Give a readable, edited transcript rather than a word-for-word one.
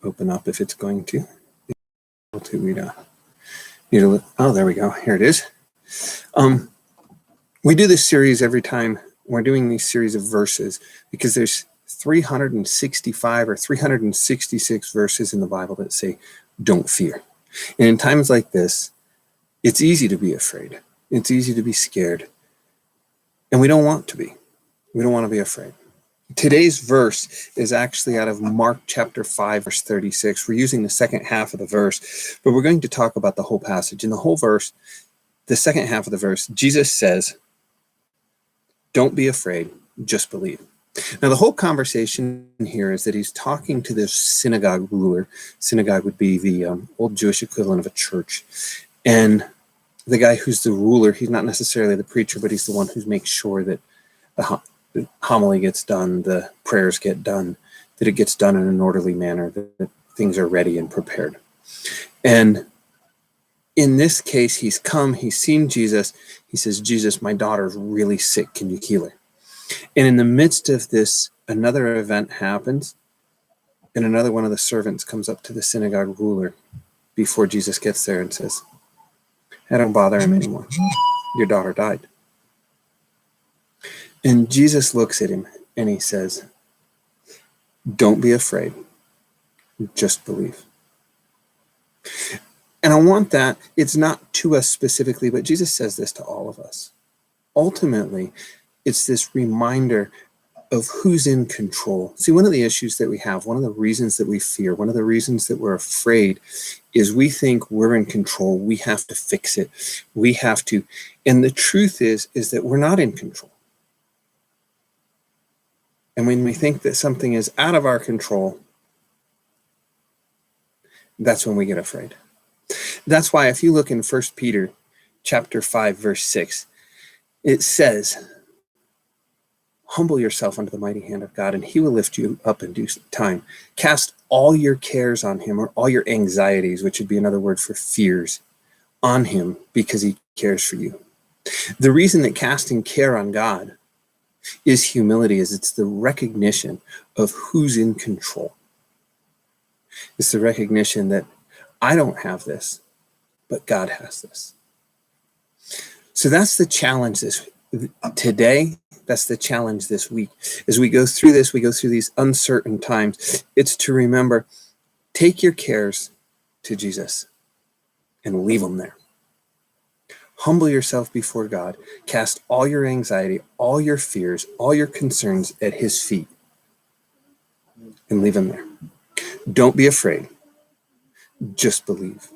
open up if it's going to. Oh, there we go. Here it is. We do this series every time we're doing these series of verses because there's 365 or 366 verses in the Bible that say, don't fear. And in times like this, it's easy to be afraid. It's easy to be scared. And we don't want to be. We don't want to be afraid. Today's verse is actually out of Mark chapter 5, verse 36. We're using the second half of the verse, but we're going to talk about the whole passage. In the whole verse, the second half of the verse, Jesus says, don't be afraid, just believe. Now, the whole conversation here is that he's talking to this synagogue ruler. Synagogue would be the old Jewish equivalent of a church. And the guy who's the ruler, he's not necessarily the preacher, but he's the one who makes sure that the homily gets done, the prayers get done, that it gets done in an orderly manner, that things are ready and prepared. And in this case, he's seen Jesus. He says, Jesus, my daughter's really sick. Can you heal her? And in the midst of this, another event happens, and another one of the servants comes up to the synagogue ruler before Jesus gets there and says, I don't bother him anymore. Your daughter died. And Jesus looks at him and he says, don't be afraid. Just believe. And I want that, it's not to us specifically, but Jesus says this to all of us. Ultimately, it's this reminder of who's in control. See, one of the issues that we have, one of the reasons that we fear, one of the reasons that we're afraid is we think we're in control. We have to fix it. We have to. And the truth is that we're not in control. And when we think that something is out of our control, that's when we get afraid. That's why if you look in 1 Peter chapter 5, verse 6, it says, humble yourself under the mighty hand of God, and he will lift you up in due time. Cast all your cares on him, or all your anxieties, which would be another word for fears, on him, because he cares for you. The reason that casting care on God is humility is it's the recognition of who's in control. It's the recognition that I don't have this, but God has this. So that's the challenge today. That's the challenge this week. As we go through this, we go through these uncertain times. It's to remember, take your cares to Jesus and leave them there. Humble yourself before God. Cast all your anxiety, all your fears, all your concerns at his feet and leave them there. Don't be afraid. Just believe.